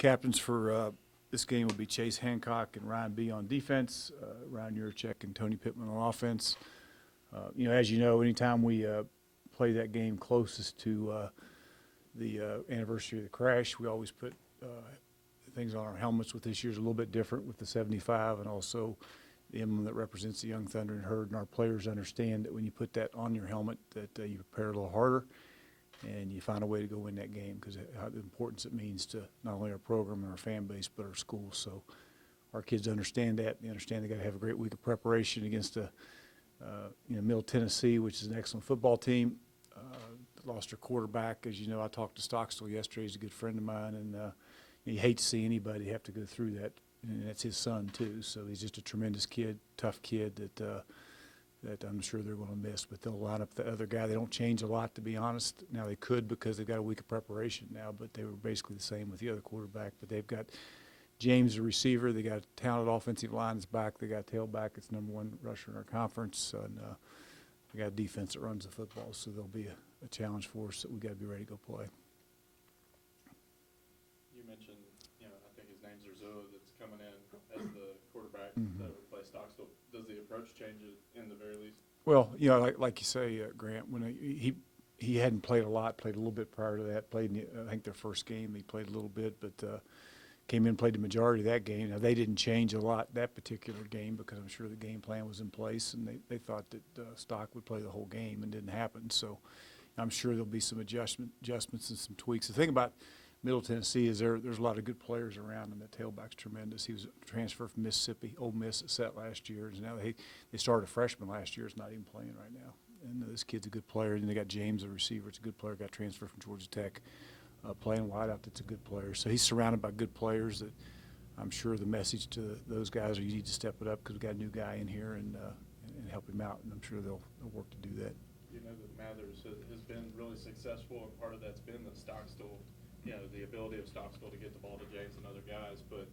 captains for this game will be Chase Hancock and Ryan B. on defense, Ryan Yurchek and Tony Pittman on offense. As you know, anytime we play that game closest to the anniversary of the crash, we always put things on our helmets. With this year's a little bit different with the 75 and also the emblem that represents the Young Thunder and Herd, and our players understand that when you put that on your helmet that you prepare a little harder and you find a way to go win that game because of the importance it means to not only our program and our fan base but our school. So our kids understand that. They understand they got to have a great week of preparation against Middle Tennessee, which is an excellent football team. Lost their quarterback. As you know, I talked to Stockstill yesterday. He's a good friend of mine, and you hate to see anybody have to go through that, and that's his son too. So he's just a tremendous kid, tough kid that I'm sure they're going to miss. But they'll line up the other guy. They don't change a lot, to be honest. Now they could because they've got a week of preparation now, but they were basically the same with the other quarterback. But they've got James, the receiver. They got a talented offensive line that's back. They got a tailback that's #1 rusher in our conference, and they got a defense that runs the football. So there'll be a challenge for us that we got to be ready to go play. You mentioned, I think his name's Urzua that's coming in as the quarterback that would play Stockstill. Does the approach change it in the very least? Well, like you say, Grant, when he hadn't played a lot, played a little bit prior to that. Played I think their first game he played a little bit, but came in and played the majority of that game. Now they didn't change a lot that particular game because I'm sure the game plan was in place, and they thought that Stock would play the whole game, and didn't happen. So I'm sure there'll be some adjustments and some tweaks. The thing about Middle Tennessee is there's a lot of good players around him. That tailback's tremendous. He was a transfer from Mississippi, Ole Miss at set last year. And now they started a freshman last year. Is not even playing right now. And this kid's a good player. And they got James, a receiver. It's a good player. Got transferred from Georgia Tech, playing wideout. That's a good player. So he's surrounded by good players. That I'm sure the message to those guys are you need to step it up because we got a new guy in here and help him out. And I'm sure they'll work to do that. You know that Mathers has been really successful, and part of that's been the Stockstill. The ability of Stockstill to get the ball to James and other guys, but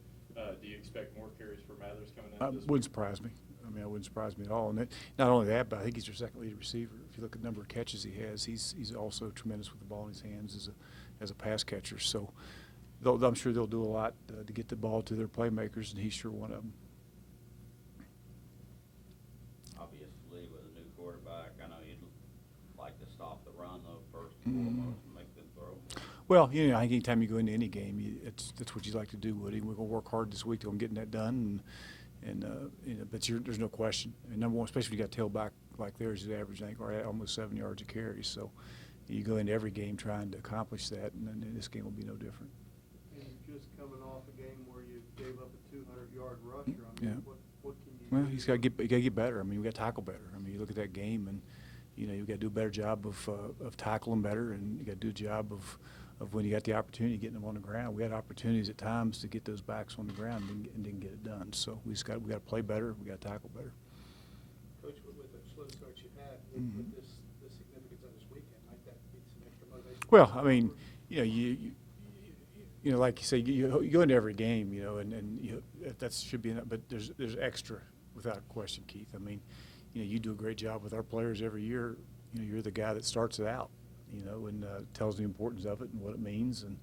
do you expect more carries for Mathers coming in? Wouldn't surprise me. I mean, it wouldn't surprise me at all. And not only that, but I think he's your second lead receiver. If you look at the number of catches he has, he's also tremendous with the ball in his hands as a pass catcher. So I'm sure they'll do a lot to get the ball to their playmakers, and he's sure one of them. Obviously, with a new quarterback, I know you'd like to stop the run, though, first and foremost, and make them throw. Well, I think anytime you go into any game, that's what you like to do, Woody. We're going to work hard this week on getting that done, but there's no question. And number one, especially if you got tailback like theirs, his average, I think, are almost 7 yards a carry. So you go into every game trying to accomplish that, and then this game will be no different. And you're just coming off a game where you gave up a 200-yard rusher. I mean, Yeah. what can you Well, do? you got to get better. I mean, we got to tackle better. I mean, you look at that game, and you got to do a better job of tackling better, and you got to do a job of when you got the opportunity getting them on the ground. We had opportunities at times to get those backs on the ground and didn't get it done. So we got to play better. We got to tackle better. Coach, with the slow start you had, with the significance of this weekend, might that be some extra motivation? Well, I mean, you like you say, you go into every game, and that should be enough. But there's extra, without question, Keith. I mean, you do a great job with our players every year. You're the guy that starts it out, and tells the importance of it and what it means. And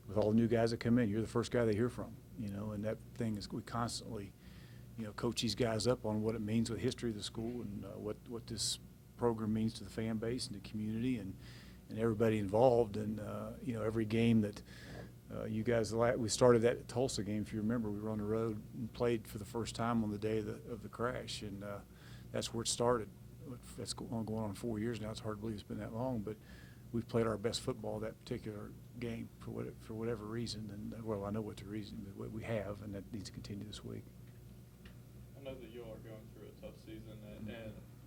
with all the new guys that come in, you're the first guy they hear from, and that thing is we constantly, coach these guys up on what it means with the history of the school and what this program means to the fan base and the community and everybody involved. And, every game that you guys, we started that Tulsa game, if you remember, we were on the road and played for the first time on the day of the crash. And that's where it started. That's going on 4 years now. It's hard to believe it's been that long, but we've played our best football that particular game for whatever reason. And, well, I know what the reason, but we have, and that needs to continue this week. I know that you all are going through a tough season and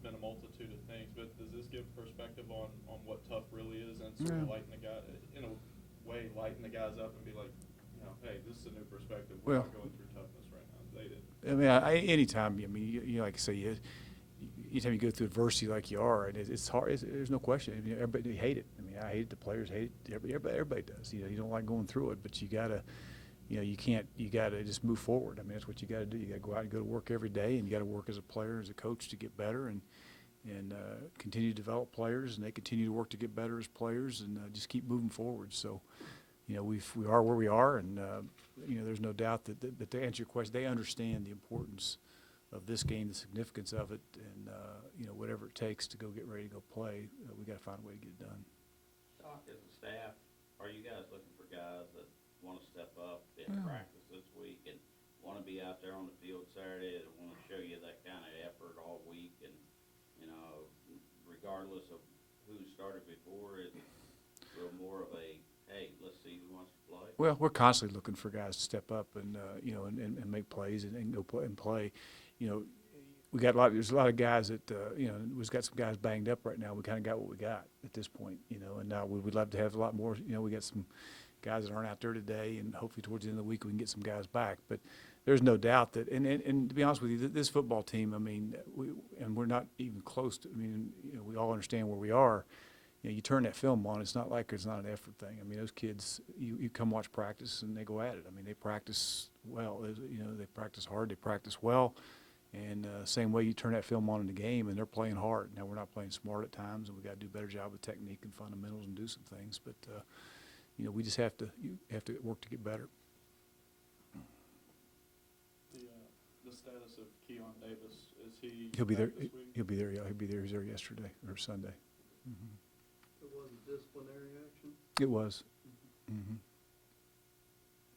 been a multitude of things, but does this give perspective on what tough really is and sort of lighten the guys up and be like, hey, this is a new perspective. We're not going through toughness right now. They did. I mean, anytime, like I say, anytime you go through adversity like you are, and it's hard. There's no question. I mean, everybody hate it. I mean, I hate it. The players hate it. Everybody does. You don't like going through it, but you gotta, you can't. You gotta just move forward. I mean, that's what you gotta do. You gotta go out and go to work every day, and you gotta work as a player, as a coach, to get better and continue to develop players, and they continue to work to get better as players, and just keep moving forward. So, you know, we are where we are, and, you know, there's no doubt that to answer your question, they understand the importance of this game, the significance of it, and, you know, whatever it takes to go get ready to go play, we got to find a way to get it done. Doc, as a staff, are you guys looking for guys that want to step up in Yeah. practice this week and want to be out there on the field Saturday and want to show you that kind of effort all week? And, you know, regardless of who started before, it's real more of a, hey, let's see who wants to play. Well, we're constantly looking for guys to step up and, you know, and make plays and go play and play. You know, there's a lot of guys that, you know, we've got some guys banged up right now. We kind of got what we got at this point, you know, and now we would love to have a lot more. You know, we got some guys that aren't out there today, and hopefully towards the end of the week we can get some guys back. But there's no doubt that, and to be honest with you, this football team, I mean, we're not even close to, I mean, you know, we all understand where we are. You know, you turn that film on, it's not like it's not an effort thing. I mean, those kids, you come watch practice and they go at it. I mean, they practice well, you know, they practice hard, they practice well. And same way you turn that film on in the game and they're playing hard. Now, we're not playing smart at times, and we got to do a better job with technique and fundamentals and do some things. But, you know, we just have to work to get better. The status of Keon Davis, is he He'll be there. back this week? He'll be there. Yeah, he'll be there. He was there yesterday or Sunday. Mm-hmm. It wasn't disciplinary action? It was. Mm-hmm.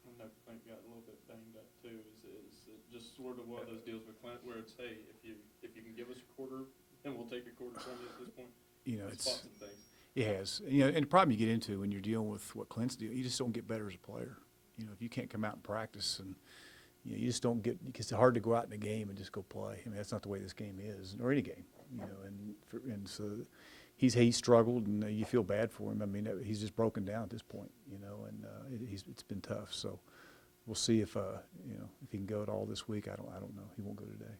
I know Clint got a little bit banged up too. Is it just sort of one of those deals with Clint where it's, hey, if you can give us a quarter, then we'll take a quarter from you at this point? You know, He's it's. fought some things. It has. You know, and the problem you get into when you're dealing with what Clint's doing, you just don't get better as a player. You know, if you can't come out and practice, and you know, you just don't get, because it's hard to go out in a game and just go play. I mean, that's not the way this game is, or any game. You know, and so he's struggled, and you feel bad for him. I mean, he's just broken down at this point. You know, and it's been tough. So we'll see if you know, if he can go at all this week. I don't know. He won't go today.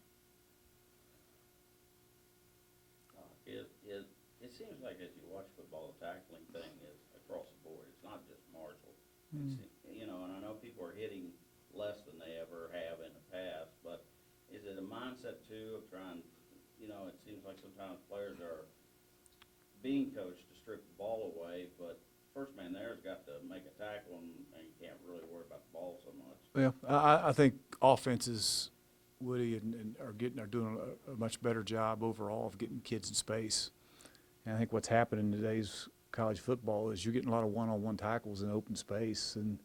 It seems like as you watch football, the tackling thing is across the board. It's not just Marshall. You know, and I know people are hitting less than they ever have in the past, but is it a mindset too of trying, you know, it seems like sometimes players are being coached to strip the ball away, but first man there's got to make a tackle and you can't really worry about the ball so much. Well, I think offenses, Woody, are doing a much better job overall of getting kids in space. And I think what's happening in today's college football is you're getting a lot of one-on-one tackles in open space, and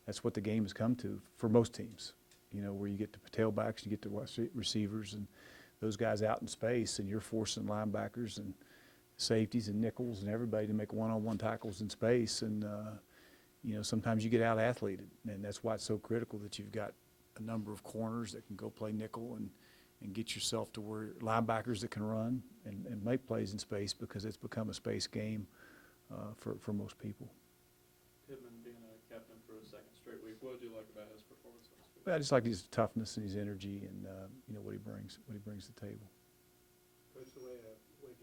that's what the game has come to for most teams. You know, where you get the tailbacks, you get the receivers, and those guys out in space, and you're forcing linebackers and safeties and nickels and everybody to make one-on-one tackles in space. And you know, sometimes you get out-athleted, and that's why it's so critical that you've got a number of corners that can go play nickel and get yourself to where linebackers that can run and make plays in space, because it's become a space game for most people. Pittman being a captain for a second straight week, what did you like about his performance last week? Well, I just like his toughness and his energy, and you know, what he brings to the table. Coach, the way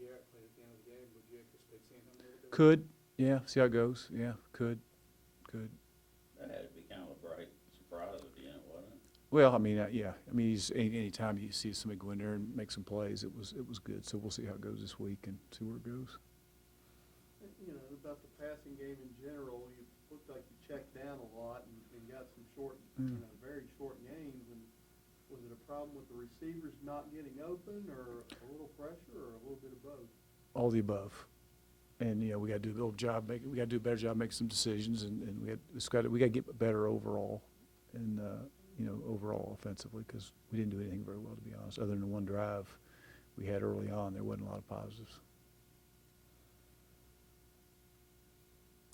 Garrett played at the end of the game, would you anticipate seeing him a little bit? Could, yeah, see how it goes. Yeah, could. That had to be kind of a bright surprise at the end, wasn't it? Well, I mean, yeah. I mean, any time you see somebody go in there and make some plays, it was good. So we'll see how it goes this week and see where it goes. You know, about the passing game in general, you looked like you checked down a lot and got some short, you know, very short gains. And was it a problem with the receivers not getting open, or a little pressure, or a little bit of both? All the above. And you know, we got to do a better job making some decisions, and we got to get better overall, and you know, overall offensively, because we didn't do anything very well, to be honest. Other than the one drive we had early on, there wasn't a lot of positives.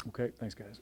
Okay, thanks, guys.